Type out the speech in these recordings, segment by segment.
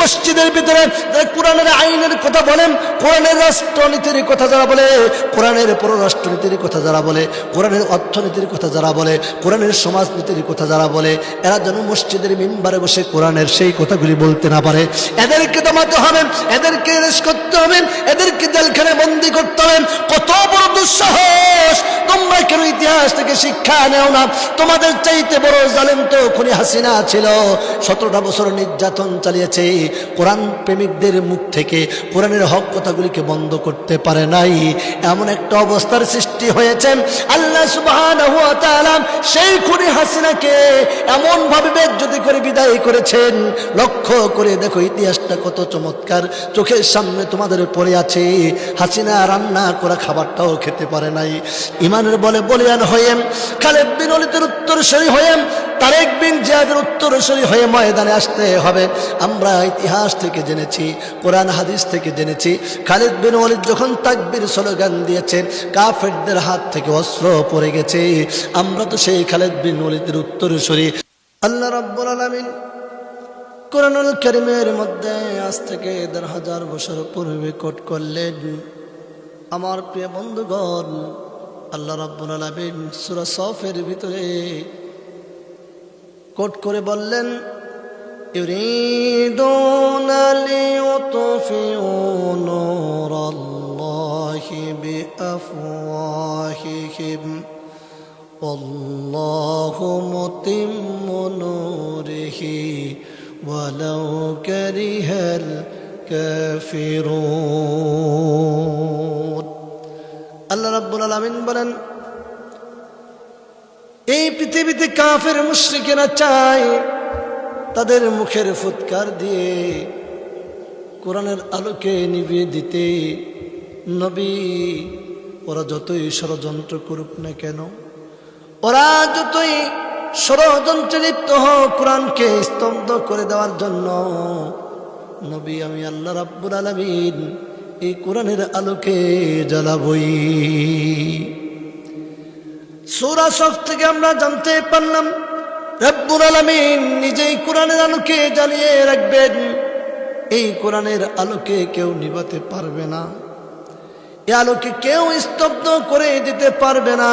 মসজিদের ভিতরে কোরআনের আইনের কথা বলেন, কোরআনের রাষ্ট্রনীতির কথা যারা বলে, কোরআনের পররাষ্ট্রনীতির কথা যারা বলে, কোরআনের অর্থনীতির কথা যারা বলে, কোরআনের সমাজনীতির কথা যারা বলে, এরা যেন মসজিদের মিম্বারে বসে কোরআনের সেই কথাগুলি বলতে না পারে। এদেরকে দমাতে হবে, এদেরকে অ্যারেস্ট করতে হবে, এদেরকে জেলখানে বন্দী করতে হবে। কত বড় দুঃসাহস! তোমরা কেন ইতিহাস থেকে শিক্ষা নেও না? তোমাদের চাইতে বড় জালেম তো খুনি হাসিনা ছিল। 17টা বছর নির্যাতন চালিয়েছে, কোরআন প্রেমিকদের মুখ থেকে কোরআনের হক কথাগুলিকে বন্ধ করতে পারে নাই। এমন একটা অবস্থার সৃষ্টি হয়েছে, আল্লাহ সুবহানাহু ওয়া তাআলা সেই খুনি হাসিনাকে এমন ভাবে বেজ্জতি করে বিদায় করেছেন। লক্ষ্য করে দেখো ইতিহাসটা কত চমৎকার, চোখের সামনে তোমাদের পড়ে আছে। হাসিনা রান্না করা খাবারটাও খেতে পারে নাই। ইমানের বলে বলিয়ান হয়ে, খালেদ বিন ওয়ালিদের উত্তরসূরি হয়ে, তারেক বিন জিয়াদের উত্তরসূরি হয়ে ময়দানে আসতে হবে। আমরা ইতিহাস থেকে জেনেছি, কোরআন হাদিস থেকে জেনেছি, খালেদ বিন ওয়ালিদ যখন তাকবীর স্লোগান দিয়েছেন, কাফেরদের হাত থেকে অস্ত্র পড়ে গেছে। আমরা তো সেই খালেদ বিন ওয়ালিদের উত্তরসূরি। আল্লাহ রাব্বুল আলামিন কোরআনুল কারীমের মধ্যে আজ থেকে ১,৫০০ বছর পূর্বে কোট করলেন। আমার প্রিয় বন্ধুগণ, আল্লাহ রাব্বুল আলামিন সূরা সফের ভিতরে কোট করে বললেন, ইউরিদুনা লিইউতফিউ নূরাল্লাহি বিআফওয়াহিহিম ওয়াল্লাহু মুতিম্মু নূরিহি ওয়ালাউ কারিহাল কাফিরুন। আল্লাহ রাব্বুল আলামিন বলেন, এই পৃথিবীতে কাফের মুশরিকেরা চায় তাদের মুখের ফুৎকার দিয়ে কোরআনের আলোকে নিভিয়ে দিতে। নবী, ওরা যতই ষড়যন্ত্র করুক না কেন, ওরা যতই ষড়যন্ত্রে লিপ্ত হোক কোরআনকে স্তব্ধ করে দেওয়ার জন্য, নবী আমি আল্লাহ রাব্বুল আলামিন এই কোরআনের আলোকে জ্বালাবই। সূরা সফ থেকে আমরা জানতে পারলাম রব্বুল আলামিন নিজেই কোরআনের আলোকে জ্বালিয়ে রাখবেন। এই কোরআনের আলোকে কেউ নিভাতে পারবে না, এই আলোকে কেউ স্তব্ধ করে দিতে পারবে না,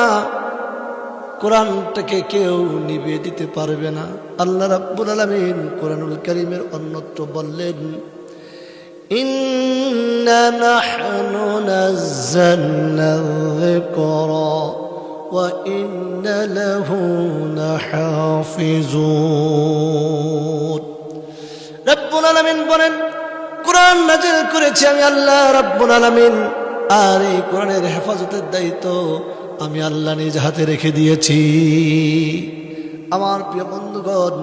কোরআনটাকে কেউ নিভিয়ে দিতে পারবে না। আল্লাহ রাব্বুল আলামিন কোরআনুল কারীমের অন্যত্র বললেন, ইন্না নাহনু নাযালনা যিকরা ওয়া ইন্না লাহু লাহাফিজুন। রব্বুল আলামিন বলেন, কোরআন নাযিল করেছি আমি আল্লাহ রাব্বুল আলামিন, আর এই কোরআনের হেফাজতের দায়িত্ব আমি আল্লাহ নিজ হাতে রেখে দিয়েছি। আমার প্রিয় বন্ধুগণ,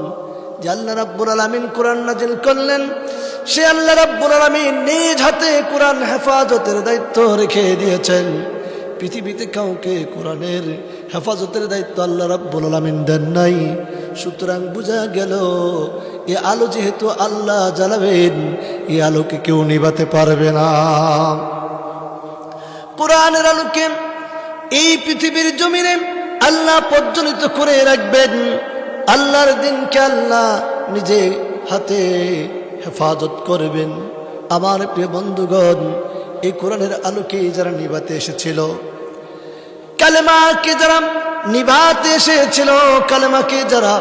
যে আল্লাহ রাব্বুল আলামিন কোরআন নাযিল করলেন, সে আল্লাহ রাব্বুল আলামিন নিজ হাতে কোরআন হেফাজতের দায়িত্ব রেখে দিয়েছেন। পৃথিবীতে কাউকে কোরআনের হেফাজতের দায়িত্ব আল্লাহ রাব্বুল আলামিন দেন নাই। সুতরাং বোঝা গেল, এই আলো যেহেতু আল্লাহ জ্বালাবেন, এই আলোকে কেউ নিভাতে পারবে না। কোরআনের আলোকে এই পৃথিবীর জমিনে আল্লাহ প্রজ্বলিত করে রাখবেন। আল্লাহর দিনকে আল্লাহ নিজে হাতে হেফাজত করবেন। আমার প্রিয় বন্ধুগণ, এই কোরআনের আলোকে যারা নিভাতে এসেছিল, কালেমাকে যারা নিভাতে এসেছিল, কালেমাকে যারা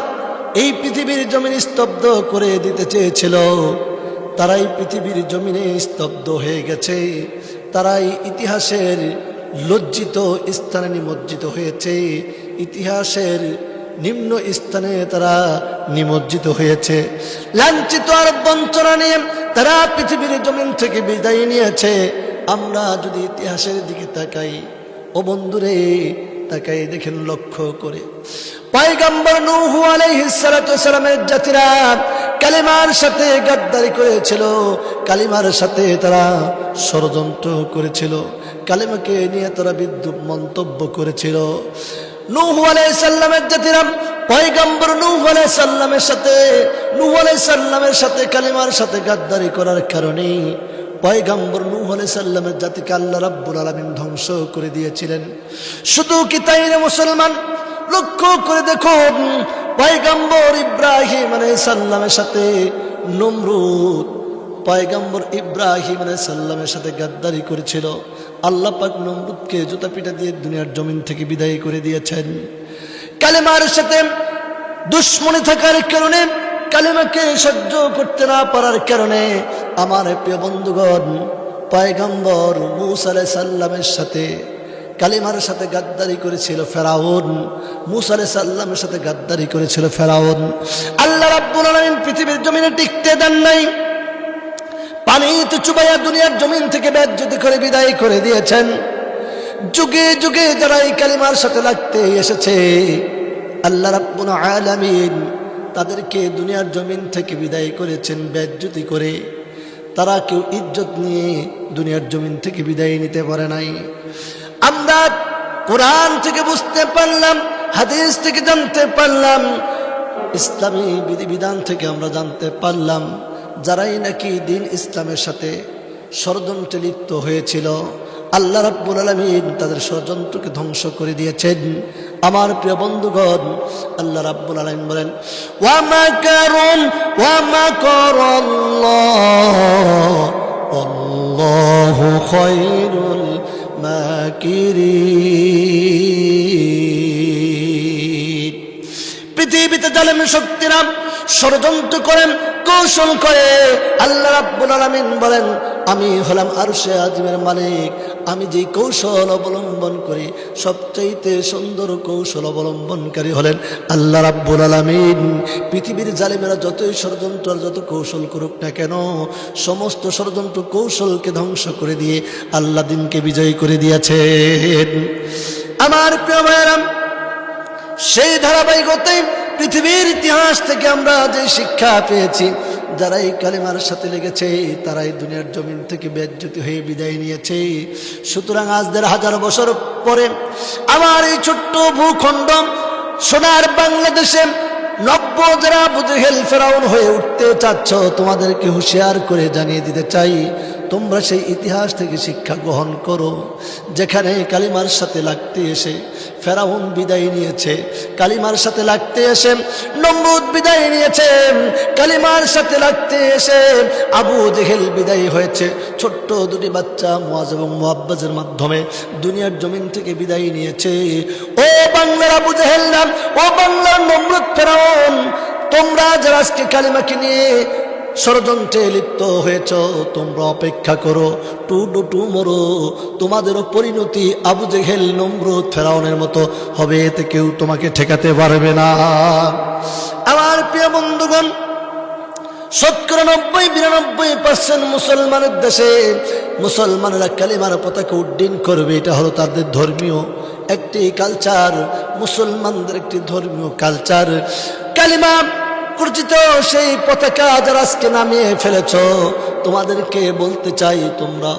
এই পৃথিবীর জমিনে স্তব্ধ করে দিতে চেয়েছিল, তারাই পৃথিবীর জমিনে স্তব্ধ হয়ে গেছে। তারাই ইতিহাসের লজ্জিত স্থানে নিমজ্জিত হয়েছে, ইতিহাসের নিম্ন স্থানে তারা নিমজ্জিত হয়েছে। লাঞ্ছিত আর বঞ্চনা নিয়ে তারা পৃথিবীর জমিন থেকে বিদায় নিয়েছে। আমরা যদি ইতিহাসের দিকে তাকাই, ও বন্ধুরে তাকাই দেখেন লক্ষ্য করে, পয়গম্বর নূহ আলাইহিস সালাতু ওয়াস সালামের জাতিরা কালিমার সাথে গাদ্দারি করেছিল, কালিমার সাথে তারা ষড়যন্ত্র করেছিল, কালিমাকে নিয়ে তারা বিদ্রূপ মন্তব্য করেছিল। নূহ আলাইহিস সালামের জাতিরা পয়গম্বর নূহ আলাইহিস সালামের সাথে কালিমার সাথে গাদ্দারি করার কারণে পয়গম্বর নূহ আলাইহিস সালামের জাতিকে আল্লাহ রাব্বুল আলামিন ধ্বংস করে দিয়েছিলেন। শুধু কি তাই না মুসলমান, লক্ষ্য করে দেখুন, পয়গম্বর ইব্রাহিম আলাইহিস সালামের সাথে নমরুদ পয়গম্বর ইব্রাহিম আলাইহিস সালামের সাথে গাদ্দারি করেছিল, আল্লাহ পাক নমরুদকে জুতা পিটা দিয়ে দুনিয়ার জমিন থেকে বিদায় করে দিয়েছেন। কালেমার সাথে দুশ্মনী থাকার কারণে, কালেমাকে সহ্য করতে না পারার কারণে আমার প্রিয় বন্ধুগণ পয়গম্বর মূসা আলাইহিস সালামের সাথে কালিমার সাথে গাদ্দারি করেছিল ফেরাউন। মূসা আলাইহিস সালামের সাথে গাদ্দারি করেছিল ফেরাউন। আল্লাহ রাব্বুল আলামিন পৃথিবীর জমিনে টিকতে দেন নাই, পানিতে চুবাইয়া দুনিয়ার জমিন থেকে বেজ্জতি করে বিদায় করে দিয়েছেন। যুগে যুগে যারা এই কালিমার সাথে লাগতে এসেছে আল্লাহ রাব্বুল আলামিন তাদেরকে দুনিয়ার জমিন থেকে বিদায় করেছেন বেজ্জতি করে। তারা কেউ ইজ্জত নিয়ে দুনিয়ার জমিন থেকে বিদায় নিতে পারে নাই। আমরা কোরআন থেকে বুঝতে পারলাম, হাদিস থেকে জানতে পারলাম, ইসলামী বিধিবিধান থেকে আমরা জানতে পারলাম যারাই নাকি দিন ইসলামের সাথে ষড়যন্ত্রে লিপ্ত হয়েছিল আল্লাহ রাব্বুল আলামিন তাদের ষড়যন্ত্রকে ধ্বংস করে দিয়েছেন। আমার প্রিয় বন্ধুগণ আল্লাহ রাব্বুল আলামিন বলেন ওয়া মাকারুন ওয়া মাকারাল্লাহ আল্লাহু খায়রুল মাকিরিন। পৃথিবীতে জালেম শক্তিরা ষড়যন্ত্র করেন, কৌশল করে। আল্লাহ রাব্বুল আলামিন বলেন আমি হলাম আরশে আজিমের মালিক, আমি যে কৌশল অবলম্বন করি সবচাইতে সুন্দর কৌশল অবলম্বনকারী হলেন আল্লাহ রাব্বুল আলামিন। পৃথিবীর জালেমেরা যতই ষড়যন্ত্র আর যত কৌশল করুক না কেন, সমস্ত ষড়যন্ত্র কৌশলকে ধ্বংস করে দিয়ে আল্লাহ দিনকে বিজয়ী করে দিয়েছেন। আমার প্রিয় ভাইয়েরা, সেই ধারাবাহিকতায় পৃথিবীর ইতিহাস থেকে আমরা যে শিক্ষা পেয়েছি, যারা এই কালিমার সাথে লেগেছে তারাই দুনিয়ার জমিন থেকে বেজ্জতি হয়ে বিদায় নিয়েছে। সুতরাং আজ ১৫০০ বছর পরে আমার এই ছোট্ট ভূখণ্ড সোনার বাংলাদেশে নব্য যারা আবু জেহেল ফেরাউন হয়ে উঠতে চাচ্ছ, তোমাদেরকে হুঁশিয়ার করে জানিয়ে দিতে চাই তোমরা সেই ইতিহাস থেকে শিক্ষা গ্রহণ করো যেখানে কালিমার সাথে লাগতে এসে ফেরাউন বিদায় নিয়েছে, কালিমার সাথে লাগতে এসে নমরুদ বিদায় নিয়েছে, কালিমার সাথে লাগতে এসে আবু জেহেল বিদায় হয়েছে। ছোট্ট দুটি বাচ্চা মুআজ এবং মুআব্বাজের মাধ্যমে দুনিয়ার জমিন থেকে বিদায় নিয়েছে। ও বাংলার আবু জেহেল নাম, ও বাংলার নমরুদ ফেরাউন, তোমরা যারা আজকে কালিমাকে নিয়ে ষড়যন্ত্রে লিপ্ত হয়েছ, তোমরা অপেক্ষা করো, টুমরো তোমাদেরও পরিণতি আবু জেহেল নমরুদ ফেরাউনের মতো হবে, এতে কেউ তোমাকে ঠেকাতে পারবে না। আমার প্রিয় বন্ধুগণ, ৯০-৯২% মুসলমানের দেশে মুসলমানেরা কালিমার পতাকা উড্ডীন করবে, এটা হলো তাদের ধর্মীয় একটি কালচার, মুসলমানদের একটি ধর্মীয় কালচার। কালিমা পরিচিত সেই পতাকা যারা আজকে নামিয়ে ফেলেছ, তোমাদেরকে বলতে চাই তোমরা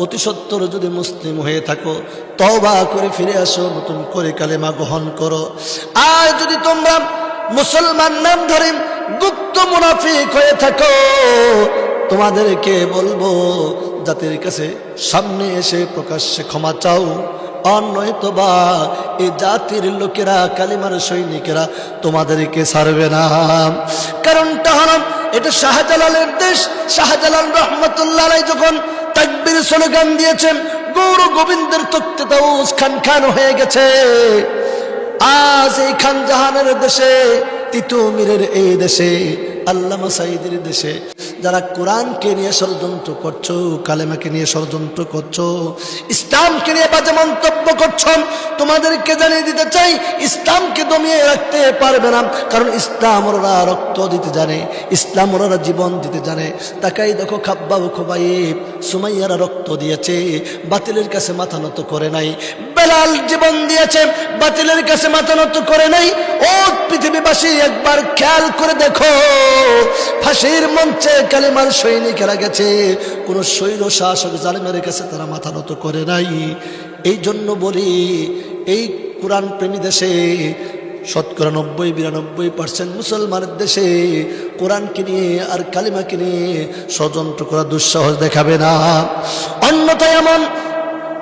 অতি সত্বর যদি মুসলিম হয়ে থাকো তওবা করে ফিরে আসো, নতুন করে কালেমা গ্রহণ করো। আর যদি তোমরা মুসলমান নাম ধরে গুপ্ত মুনাফিক হয়ে থাকো, তোমাদেরকে বলবো জাতির কাছে সামনে এসে প্রকাশ্যে ক্ষমা চাও, আর নয়তো বা এই জাতির লোকেরা কালিমার সৈনিকেরা তোমাদেরকে ছাড়বে না। কারণটা হলো এটা শাহজালালের দেশ। শাহজালাল রহমতুল্লাহ আলাইহি যখন তাকবীর স্লোগান দিয়েছেন, গৌর গোবিন্দের তখ্তে তাউস খান খান হয়ে গেছে। আজ এই খান জাহানের দেশে, তিতুমিরের এই দেশে, আল্লামা সাঈদীর দেশে যারা কোরআনকে নিয়ে ষড়যন্ত্র করছো, কালেমাকে নিয়ে ষড়যন্ত্র করছো, ইসলামকে নিয়ে বাজে মন্তব্য করছো, তোমাদেরকে জানিয়ে দিতে চাই ইসলামকে দমিয়ে রাখতে পারবে না। কারণ ইসলাম ওরা রক্ত দিতে জানে, ইসলাম ওরা জীবন দিতে জানে। তাকাই দেখো খাব্বাব খুবাইব সুমাইয়ারা রক্ত দিয়েছে, বাতিলের কাছে মাথা নত করে নাই। বেলাল জীবন দিয়েছে, বাতিলের কাছে মাথা নত করে নাই। ও পৃথিবীবাসী একবার খেয়াল করে দেখো, ফাঁসির মঞ্চে কালিমার সৈনিকেরা গেছে, কোন স্বৈর শাসক জালেমের কাছে তারা মাথা নত করে নাই। এই জন্য বলি এই কোরআন প্রেমী দেশে ৯০-৯২% মুসলমানের দেশে কোরআনকে নিয়ে আর কালিমাকে নিয়ে ষড়যন্ত্র করা দুঃসাহস দেখাবে না। অন্যথায় এমন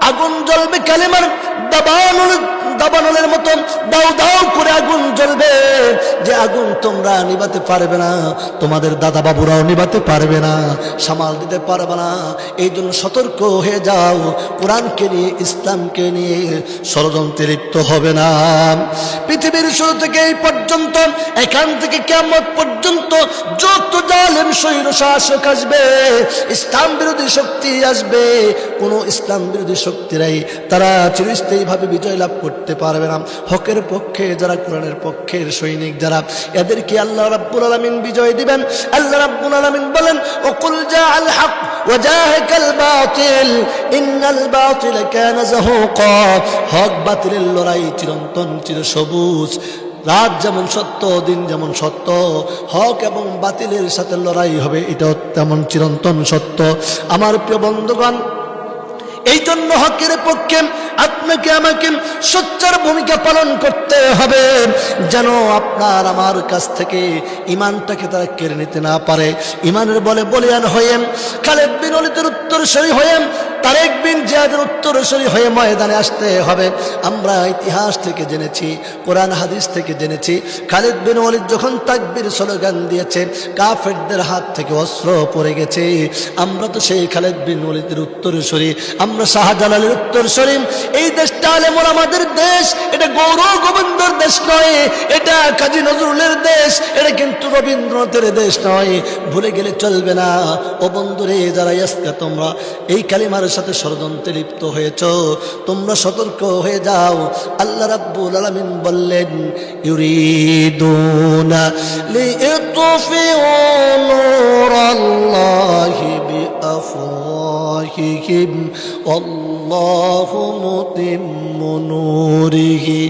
আগুন জ্বলবে কালিমার দাবানলের মতো দাও দাও করে আগুন জ্বলবে, যে আগুন তোমরা নিভাতে পারবে না, তোমাদের দাদা বাবুরাও নিভাতে পারবে না, সামাল দিতে পারবে না। এই জন্য সতর্ক হয়ে যাও, কোরআনকে নিয়ে ইসলামকে নিয়ে ষড়যন্ত্রে লিপ্ত হবে না। পৃথিবীর শুরু থেকে এই পর্যন্ত, এখান থেকে কিয়ামত পর্যন্ত যত জালেম স্বৈর শাসক আসবে, ইসলাম বিরোধী শক্তি আসবে, কোন ইসলাম বিরোধী শক্তিরাই তারা চিরস্থায়ীভাবে বিজয় লাভ করতে পারবে না। হকের পক্ষে যারা, কোরআনের পক্ষের সৈনিক যারা, এদেরকে আল্লাহ রাব্বুল আলামিন বিজয় দিবেন। আল্লাহ রাব্বুল আলামিন বলেন, ওয়াকুল জাআল হক ওয়া জাহাকাল বাতিল ইন্নাল বাতিলা কানা যাহুকা। হক বাতিলের লড়াই চিরন্তন চিরসবুজ। রাত যেমন সত্য, দিন যেমন সত্য, হক এবং বাতিলের সাথে লড়াই হবে, এটাও তেমন চিরন্তন সত্য। আমার প্রিয় বন্ধুগণ, এই জন্য হকের পক্ষে আপনাকে আমাকে সোচ্চার ভূমিকা পালন করতে হবে, যেন আপনার আমার কাছ থেকে ইমানটাকে তারা কেড়ে নিতে না পারে। ইমানের বলে বলিয়ান হয়ে, খালেদ বিন ওয়ালিদের উত্তরসূরি হয়ে, তারেক বিন জিয়াদের উত্তরসূরি হয়ে ময়দানে আসতে হবে। আমরা ইতিহাস থেকে জেনেছি, কোরআন হাদিস থেকে জেনেছি, খালেদ বিন ওয়ালিদ যখন তাকবীর স্লোগান দিয়েছে, কাফেরদের হাত থেকে অস্ত্র পড়ে গেছে। আমরা তো সেই খালেদ বিন ওয়ালিদের উত্তরসূরি, আমরা শাহজালালের উত্তরসূরি। এই দেশটা আলেমুল আমাদের দেশ, এটা গৌরব গোবিন্দর দেশ নয়, এটা কাজী নজরুলের দেশ, এটা কিন্তু রবীন্দ্রনাথের দেশ নয়। ভুলে গেলে চলবে না। ও বন্ধুরে, যারা আজকে তোমরা এই কালিমার সাথে ষড়যন্ত্রে লিপ্ত হয়েছ, তোমরা সতর্ক হয়ে যাও। আল্লাহ রাব্বুল আলামিন বললেন, ইউরিদুনা লিইতফিউ নূরাল্লাহি বিআফওয়াহিহিম ওয়াল্লাহু মুতিম্মু নূরিহি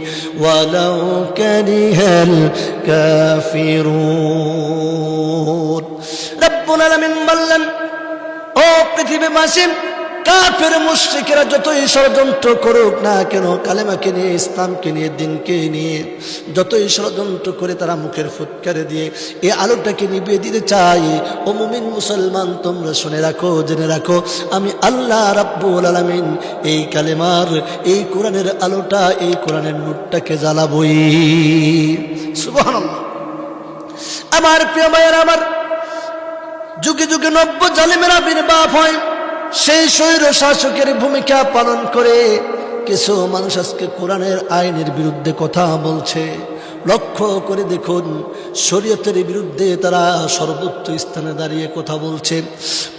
ওয়ালাউ কারিহাল কাফিরুন। রাব্বুল আলামিন বললেন, ও পৃথিবীবাসী, কাফের মুশরিকেরা যতই ষড়যন্ত্র করুক না কেন, কালেমাকে নিয়ে, ইসলামকে নিয়ে, দিনকে নিয়ে যতই ষড়যন্ত্র করে তারা মুখের ফুৎকারে দিয়ে এই আলোটাকে নিভিয়ে দিতে চাই। ও মুমিন মুসলমান, তোমরা শুনে রাখো, জেনে রাখো, আমি আল্লাহ রাব্বুল আলামিন এই কালেমার, এই কোরআনের আলোটা, এই কোরআনের নূরটাকে জ্বালাবই। সুবহানাল্লাহ। আমার প্রিয় ভাইয়েরা, আমার যুগে যুগে নব্য জালিমের আবির্ভাব হয়, সেই স্বৈর শাসকের ভূমিকা পালন করে কিছু মানুষ আজকে কোরআনের আইনের বিরুদ্ধে কথা বলছে। লক্ষ্য করে দেখুন, শরীয়তের বিরুদ্ধে তারা সর্বোচ্চ স্থানে দাঁড়িয়ে কথা বলছে,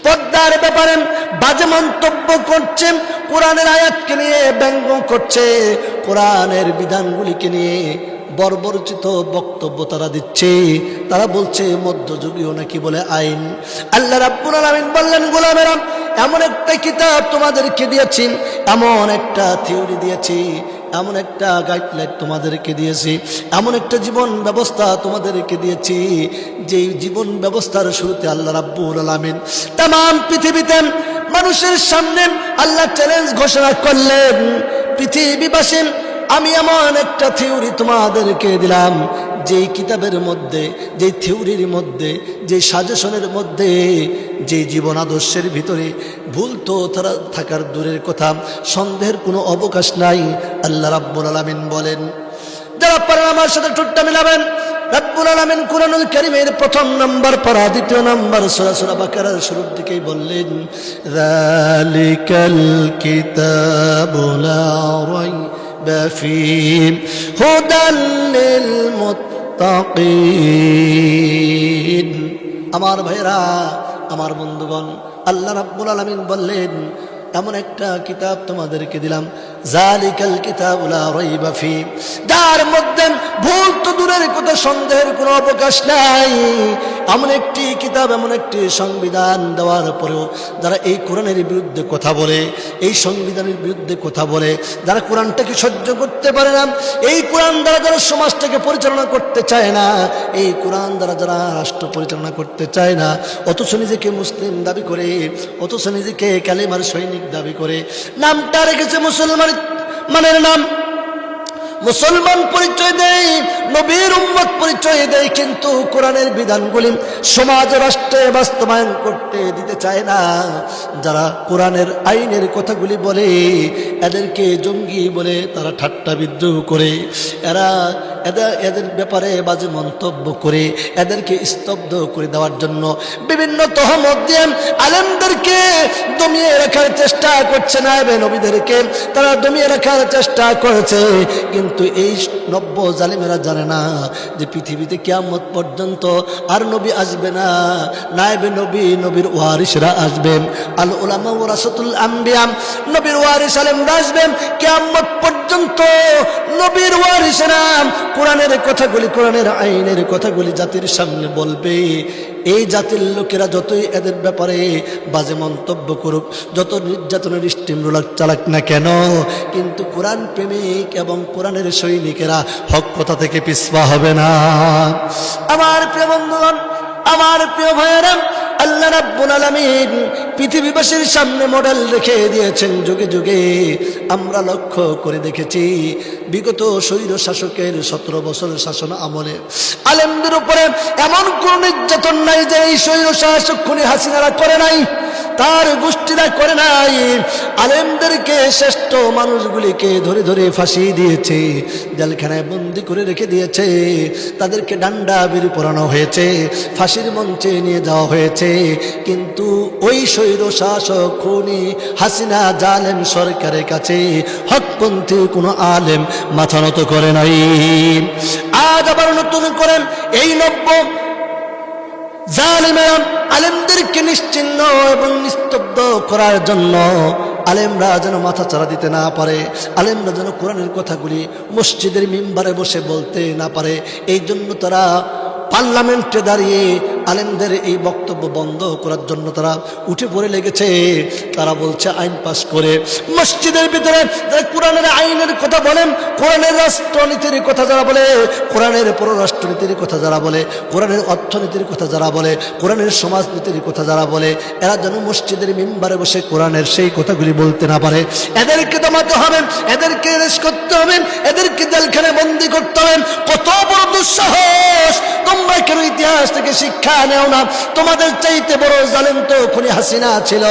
পর্দার ব্যাপারে বাজে মন্তব্য করছে, কোরআনের আয়াতকে নিয়ে ব্যঙ্গ করছে, কোরআনের বিধানগুলিকে নিয়ে বর্বরচিত বক্তব্য তারা দিচ্ছে। তারা বলছে মধ্যযুগীয় নাকি বলে আইন। আল্লাহ রাব্বুল আলামিন বললেন, গোলামেরা, এমন একটা কিতাব তোমাদেরকে দিয়েছি, এমন একটা থিওরি দিয়েছি, এমন একটা গাইডলাইন তোমাদেরকে দিয়েছি, এমন একটা জীবন ব্যবস্থা তোমাদেরকে দিয়েছি, যে জীবন ব্যবস্থার শুরুতে আল্লাহ রাব্বুল আলামিন তামাম পৃথিবীতে মানুষের সামনে আল্লাহ চ্যালেঞ্জ ঘোষণা করলেন, পৃথিবীবাসী, আমি এমন একটা থিওরি তোমাদেরকে দিলাম, যেই কিতাবের মধ্যে, যেই থিওরির মধ্যে, যেই সাজেশনের মধ্যে, যেই জীবন আদর্শের ভিতরে ভুল তো তারা থাকার দূরের কথা, সন্দেহের কোনো অবকাশ নাই। আল্লাহ রাব্বুল আলামিন বলেন, যারা পারেন আমার সাথে ঠোঁটটা মিলাবেন। রাব্বুল আলামিন কুরআনুল কারীমের প্রথম নাম্বার পারা, দ্বিতীয় নাম্বার সূরা বাকারার শুরুর দিকেই বললেন, যালিকাল কিতাবু লা রাইবা ফীহি হুদাল লিল মুত্তাকিন। আমার ভাইরা, আমার বন্ধুগণ, আল্লাহ রাব্বুল আলামিন বললেন, এমন একটা কিতাব তোমাদেরকে দিলাম, জালিকাল কিতাবু লা রাইবা ফীহি, যার মধ্যে ভুল তো দূরের কথা, সন্দেহের কোনো অবকাশ নাই। এমন একটি কিতাব, এমন একটি সংবিধান দেওয়ার পরেও যারা এই কোরআনের বিরুদ্ধে কথা বলে, এই সংবিধানের বিরুদ্ধে কথা বলে, যারা কোরআনটাকে সহ্য করতে পারে না, এই কোরআন দ্বারা যারা সমাজটাকে পরিচালনা করতে চায় না, এই কোরআন দ্বারা যারা রাষ্ট্র পরিচালনা করতে চায় না, অথচ নিজেকে মুসলিম দাবি করে, অথচ নিজেকে কালেমার সৈনিক দাবি করে, নামটা রেখেছে মুসলমান মানের নাম, মুসলমান পরিচয় দেয়, নবীর উম্মত পরিচয় দেয়, কিন্তু কোরআনের বিধানগুলি সমাজ রাষ্ট্রে বাস্তবায়ন করতে দিতে চায় না। যারা কোরআনের আইনের কথাগুলি বলে এদেরকে জঙ্গি বলে তারা ঠাট্টা বিদ্রোহ করে, এদের ব্যাপারে বাজে মন্তব্য করে এদেরকে স্তব্ধ করে দেওয়ার জন্য বিভিন্ন তহমত দিয়ে আলেমদেরকে দমিয়ে রাখার চেষ্টা করছে, নায়েবে নবীদেরকে তারা দমিয়ে রাখার চেষ্টা করেছে। কিন্তু এই নব্য জালিমেরা জানে না যে পৃথিবীতে কিয়ামত পর্যন্ত আর নবী আসবে না, নায়েবে নবী, নবীর ওয়ারিসরা আসবেন। আল উলামা ওয়ারাসাতুল আম্বিয়া, নবীর ওয়ারিস আলেমরা আসবেন। কিয়ামত পর্যন্ত নবীর ওয়ারিসরা কোরআনের কথাগুলি, কোরআনের আইনের কথাগুলি জাতির সামনে বলবে। এই জাতির লোকেরা যতই এদের ব্যাপারে বাজে মন্তব্য করুক, যত নির্যাতনের স্টিম রোলার চালাক না কেন, কিন্তু কোরআন প্রেমিক এবং কোরআনের সৈনিকেরা হক কথা থেকে পিছপা হবে না। আমার প্রিয় বন্ধুগণ, আমার প্রিয় ভাইয়েরা, আল্লাহ রাব্বুল আলামিন পৃথিবীবাসীর সামনে মডেল রেখে দিয়েছেন যুগে যুগে। আমরা লক্ষ্য করে দেখেছি বিগত স্বৈর শাসকের 17 বছর শাসন আমলে আলেমদের উপরে এমন কোন নির্যাতন নাই যে এই স্বৈর শাসক খুনি হাসিনারা করে নাই, তার গোষ্ঠীরা করে নাই। আলেমদেরকে, শ্রেষ্ঠ মানুষগুলিকে ধরে ধরে ফাঁসি দিয়েছে, জেলখানায় বন্দি করে রেখে দিয়েছে, তাদেরকে ডান্ডা বেরি পরানো হয়েছে, ফাঁসির মঞ্চে নিয়ে যাওয়া হয়েছে। কিন্তু ওই স্বৈর শাসক খুনি হাসিনা জালেম সরকারের কাছে হকপন্থী কোনো আলেম মাথা নত করে নাই। আজ আবার নতুন করেন এই নব্য জালিমেরা আলেমদেরকে নিশ্চিহ্ন এবং নিস্তব্ধ করার জন্য, আলেমরা যেন মাথা চাড়া দিতে না পারে, আলেমরা যেন কোরআনের কথাগুলি মসজিদের মিম্বারে বসে বলতে না পারে, এই জন্য তারা পার্লামেন্টে দাঁড়িয়ে আলেমদের এই বক্তব্য বন্ধ করার জন্য তারা উঠে পড়ে লেগেছে। তারা বলছে আইন পাস করে মসজিদের ভিতরে কোরআনের আইনের কথা বলেন, কোরআনের রাষ্ট্রনীতির কথা যারা বলে, কোরআনের পররাষ্ট্রনীতির কথা যারা বলে, কোরআনের অর্থনীতির কথা যারা বলে, কোরআনের সমাজনীতির কথা যারা বলে, এরা যেন মসজিদের মিম্বারে বসে কোরআনের সেই কথাগুলি বলতে না পারে। এদেরকে দমাতে হবে, এদেরকে অ্যারেস্ট করতে হবে, এদেরকে জেলখানায় বন্দি করতে হবে। কত বড় দুঃসাহস! তোমরা কেন ইতিহাস থেকে শিক্ষা নেও না? তোমাদের চাইতে বড় জালেম তো খুনি হাসিনা ছিল।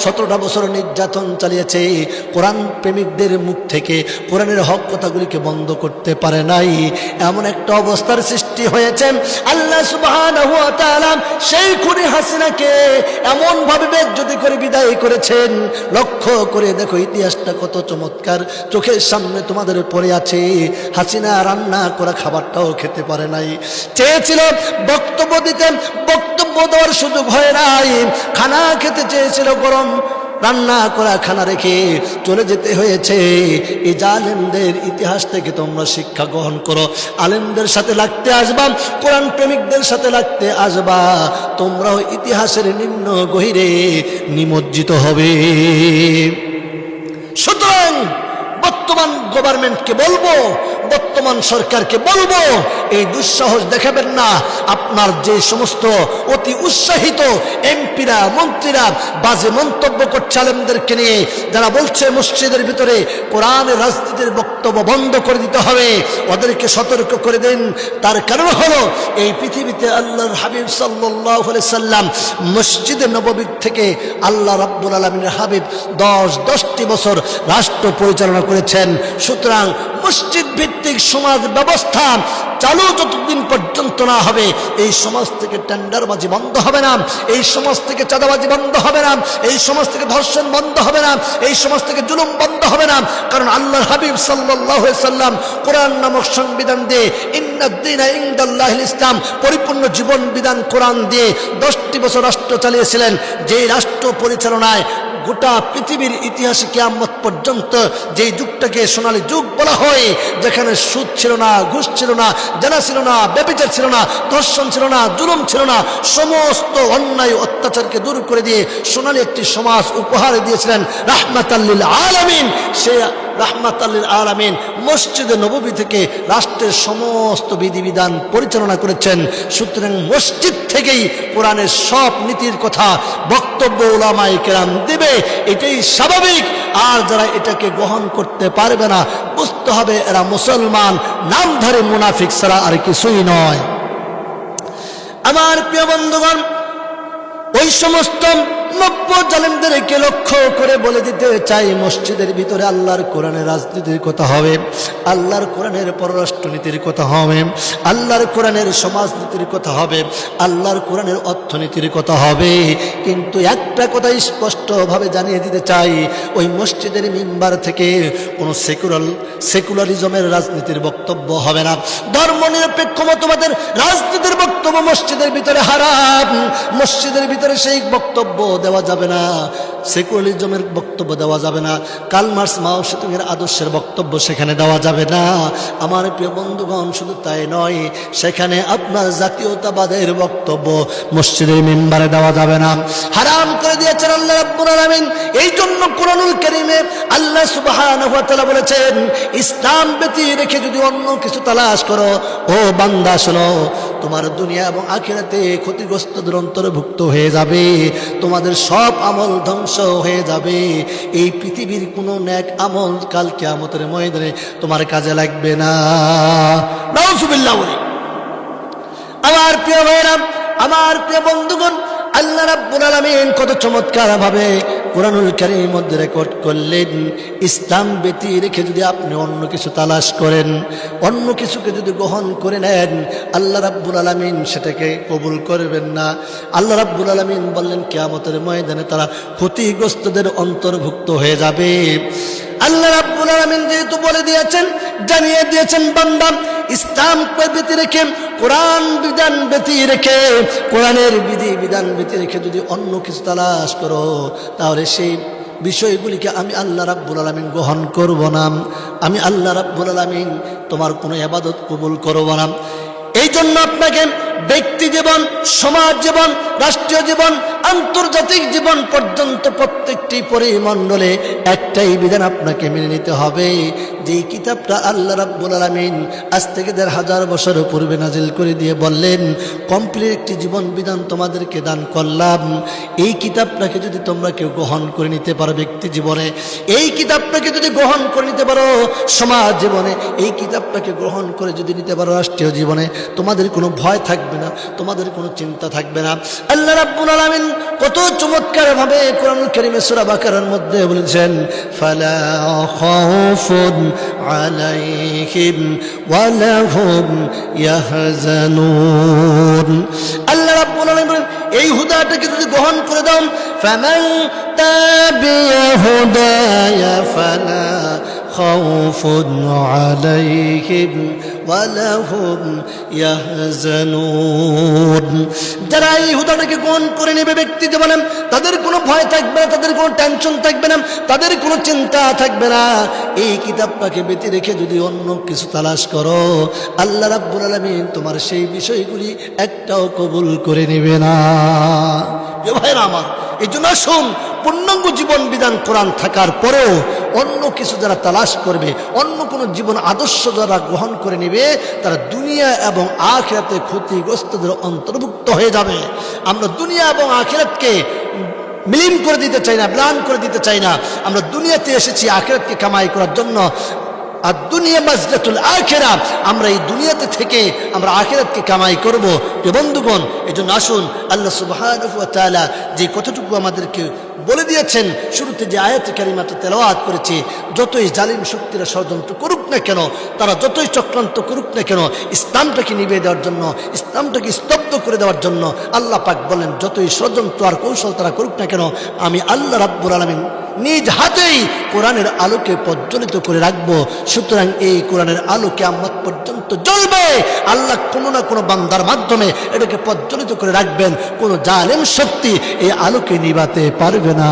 17টা বছর নির্যাতন চালিয়েছে, কোরআন প্রেমিকদের মুখ থেকে কোরআনের হক কথাগুলিকে বন্ধ করতে পারে নাই। এমন একটা অবস্থার সৃষ্টি হয়েছে, আল্লাহ সুবহানাহু ওয়া তাআলা সেই খুনি হাসিনাকে এমন ভাবে বেজ্জতি করে বিদায় করেছেন। লক্ষ্য করে দেখো ইতিহাসটা কত চমৎকার, চোখের সামনে তোমাদের পড়ে আছে। হাসিনা রান্না করা খাবারটাও খেতে পারে নাই, চেয়েছিল বক্তব্য দিতে, বক্তব্য দেওয়ার সুযোগ হয় নাই। খানা খেতে চেয়েছিল, গরম রান্না করা খানা রেখে চলে যেতে হয়েছে। এই জালেমদের ইতিহাস থেকে তোমরা শিক্ষা গ্রহণ করো। আলেমদের সাথে লাগতে আসবা, কোরআন প্রেমিকদের সাথে লাগতে আসবা, তোমরাও ইতিহাসের নিম্ন গহীরে নিমজ্জিত হবে। সুতরাং বর্তমান গভর্নমেন্টকে বলবো, বর্তমান সরকারকে বলবো, এই দুঃসাহস দেখাবেন না। আপনার যে সমস্ত অতি উৎসাহিত এমপিরা, মন্ত্রীরা বাজে মন্তব্য করছে আলেমদেরকে নিয়ে, যারা বলছে মসজিদের ভিতরে কোরআনের রাজনীতির বক্তব্য বন্ধ করে দিতে হবে, ওদেরকে সতর্ক করে দেন। তার কারণ হলো এই পৃথিবীতে আল্লাহর হাবিব সাল্লাল্লাহু আলাইহি সাল্লাম মসজিদে নববী থেকে আল্লাহ রাব্বুল আলামিনের হাবিব 10টি বছর রাষ্ট্র পরিচালনা করেছেন। সুতরাং মসজিদ ভিত্তিক সমাজ ব্যবস্থা চালু যতদিন পর্যন্ত না হবে, এই সমাজ থেকে টেন্ডারবাজি বন্ধ হবে না, এই সমাজ থেকে চাঁদাবাজি বন্ধ হবে না, এই সমাজ থেকে ধর্ষণ বন্ধ হবে না, এই সমাজ থেকে জুলুম বন্ধ হবে না। কারণ আল্লাহর হাবিব সাল্লাল্লাহু আলাইহি সাল্লাম কোরআন নামক সংবিধান দিয়ে, ইন্নাদ-দীনা ইনদাল্লাহিল ইসলাম, পরিপূর্ণ জীবন বিধান কোরআন দিয়ে 10টি বছর রাষ্ট্র চালিয়েছিলেন। যে রাষ্ট্র পরিচালনায় গোটা পৃথিবীর ইতিহাসে কিয়ামত পর্যন্ত যেই যুগটাকে সোনালী যুগ বলা হয়, যেখানে সুদ ছিল না, ঘুষ ছিল না, জানা ছিল না, ব্যভিচার ছিল না, ধর্ষণ ছিল না, জুলুম ছিল না, সমস্ত অন্যায় অত্যাচারকে দূর করে দিয়ে সোনালী একটি সমাজ উপহার দিয়েছিলেন রাহমাতাল লিল আলামিন। সে রাহমাতাল লিল আলামিন মসজিদে নববী থেকে রাষ্ট্রের সমস্ত বিধিবিধান পরিচালনা করেছেন। সুতরাং মসজিদ থেকেই কোরআনের সব নীতির কথা বক্তব্য উলামায়ে কেরাম দেবে, এটাই স্বাভাবিক। আর যারা এটাকে গ্রহণ করতে পারবে না, বুঝতে হবে এরা মুসলমান নামধারী মুনাফিক ছাড়া আর কিছুই নয়। আমার প্রিয় বন্ধুগণ, ওই সমস্ত নব্য জালেমদেরকে লক্ষ্য করে বলে দিতে চাই, মসজিদের ভিতরে আল্লাহর কোরআনের রাজনীতির কথা হবে, আল্লাহর কোরআনের পররাষ্ট্রনীতির কথা হবে, আল্লাহর কোরআনের সমাজনীতির কথা হবে, আল্লাহর কোরআনের অর্থনীতির কথা হবে। কিন্তু একটা কথা স্পষ্টভাবে জানিয়ে দিতে চাই, ওই মসজিদের মিম্বার থেকে কোনো সেকুলারিজমের রাজনীতির বক্তব্য হবে না। ধর্মনিরপেক্ষ মতবাদের রাজনীতির বক্তব্য মসজিদের ভিতরে হারাম। মসজিদের ভিতরে সেই বক্তব্য দেওয়া যাবে না, সেকুলারিজমের বক্তব্য দেওয়া যাবে না, কার্ল মার্কস মাও সেতুংয়ের আদর্শের বক্তব্য সেখানে দেওয়া যাবে না। আমার প্রিয় বন্ধুগণ, শুধু তাই নয়, সেখানে আপনার জাতীয়তাবাদের বক্তব্য মসজিদের মিম্বারে দেওয়া যাবে না, হারাম করে দিয়েছেন আল্লাহ রাব্বুল আলামিন। এই জন্য কোরআনুল কারীমে আল্লাহ সুবহানাহু ওয়া তাআলা বলেছেন, ইসলাম ব্যতি রেখে যদি অন্য কিছু তালাশ করো, ও বান্দা শোনো, তোমার দুনিয়া এবং আখিরাতে ক্ষতিগ্রস্তদের অন্তর্ভুক্ত হয়ে যাবে, তোমাদের সব আমল ধ্বংস হয়ে যাবে। এই পৃথিবীর কোনো নেক আমল কাল কিয়ামতের ময়দানে তোমার কাজে লাগবে না। নাউযুবিল্লাহ। আমার প্রিয় ভাইরা, আমার প্রিয় বন্ধুগণ, আল্লাহ রাব্বুল আলামিন কত চমৎকার ভাবে কোরআনুল কারীমের মধ্যে রেকর্ড করলেন, ইসলাম ব্যতি রেখে যদি আপনি অন্য কিছু তালাশ করেন, অন্য কিছুকে যদি গ্রহণ করে নেন, আল্লাহ রাব্বুল আলামিন সেটাকে কবুল করবেন না। আল্লাহ রাব্বুল আলামিন বললেন, কিয়ামতের ময়দানে তারা ক্ষতিগ্রস্তদের অন্তর্ভুক্ত হয়ে যাবে। আল্লাহ রাব্বুল আলামিন যেহেতু বলে দিয়েছেন, জানিয়ে দিয়েছেন, বান্দা ইসলাম ব্যতি রেখে, কোরআন বিধান ব্যতি রেখে, কোরআনের বিধি বিধান ব্যতি রেখে যদি অন্য কিছু তালাশ করো, তাহলে সেই বিষয়গুলিকে আমি আল্লাহ রাব্বুল আলামিন গ্রহণ করব না, আমি আল্লাহ রাব্বুল আলামিন তোমার কোনো ইবাদত কবুল করব না। এই জন্য আপনাকে ব্যক্তি জীবন, সমাজ জীবন, রাষ্ট্রীয় জীবন, আন্তর্জাতিক জীবন পর্যন্ত প্রত্যেকটি পরিমণ্ডলে একটাই বিধান আপনাকে মেনে নিতে হবে, যেই কিতাবটা আল্লাহ রাব্বুল আলামিন আজ থেকে ১৫০০ বছর পূর্বে নাজিল করে দিয়ে বললেন, কমপ্লিট একটি জীবন বিধান তোমাদেরকে দান করলাম। এই কিতাবটাকে যদি তোমরা কেউ গ্রহণ করে নিতে পারো ব্যক্তি জীবনে, এই কিতাবটাকে যদি গ্রহণ করে নিতে পারো সমাজ জীবনে, এই কিতাবটাকে গ্রহণ করে যদি নিতে পারো রাষ্ট্রীয় জীবনে, তোমাদের কোনো ভয় থাকবে না, তোমাদের কোনো চিন্তা থাকবে না। আল্লাহ রাব্বুল আলামিন কত চমৎকার ভাবে কোরআনুল কারীমে সূরা বাকারার মধ্যে বলেছেন, ফালা খাউফুন আলাইহিম ওয়ালা হুম ইয়াহজানুন। আল্লাহ রাব্বুল আলামিন বলেন, এই হুদাটাকে যদি গ্রহণ করে দাও, ফামান তাবিয়া হুদায়া ফালা খাউফুন আলাইহিম ওয়ালা হুম ইয়াহজানুন। যারা এই হুদাটাকে গ্রহণ করে নেবে ব্যক্তি জীবনে, তাদের কোনো ভয় থাকবে না, তাদের কোনো টেনশন থাকবে না, তাদের কোনো চিন্তা থাকবে না। এই কিতাবটাকে ব্যতি রেখে যদি অন্য কিছু তালাশ করো, আল্লাহ রাব্বুল আলামিন তোমার সেই বিষয়গুলি একটাও কবুল করে নেবে না। ভাইরা আমার, এই জন্য আসুন, পূর্ণাঙ্গ জীবন বিধান কোরআন থাকার পরেও অন্য কিছু যারা তালাশ করবে, অন্য কোনো জীবন আদর্শ যারা গ্রহণ করে নেবে, তারা দুনিয়া এবং আখিরাতে ক্ষতিগ্রস্তদের অন্তর্ভুক্ত হয়ে যাবে। আমরা দুনিয়া এবং আখিরাতকে মিলিন করে দিতে চাই না, প্ল্যান করে দিতে চাই না। আমরা দুনিয়াতে এসেছি আখিরাতকে কামাই করার জন্য, আর দুনিয়া মাজরাতুল আখিরা, আমরা এই দুনিয়াতে থেকে আমরা আখিরাতকে কামাই করব। বন্ধুগণ, এই জন্য আসুন, আল্লাহ সুবহানাহু ওয়া তাআলা যে কতটুকু আমাদেরকে বলে দিয়েছেন, শুরুতে যে আয়াতে কারিমাটা তেলাওয়াত করেছি, যতই জালিম শক্তিরা ষড়যন্ত্র করুক না কেন, তারা যতই চক্রান্ত করুক না কেন, ইসলামটাকে নিভিয়ে দেওয়ার জন্য, ইসলামটাকে স্তব্ধ করে দেওয়ার জন্য আল্লাহ পাক বলেন, যতই ষড়যন্ত্র আর কৌশল তারা করুক না কেন, আমি আল্লাহ রাব্বুল আলামিন নিজ হাতেই কোরআনের আলোকে প্রজ্বলিত করে রাখবো। সুতরাং এই কোরআনের আলো কিয়ামত পর্যন্ত জ্বলবে। আল্লাহ কোনো না কোনো বান্দার মাধ্যমে এটাকে প্রজ্বলিত করে রাখবেন। কোনো জালেম শক্তি এই আলোকে নিভাতে পারবে না।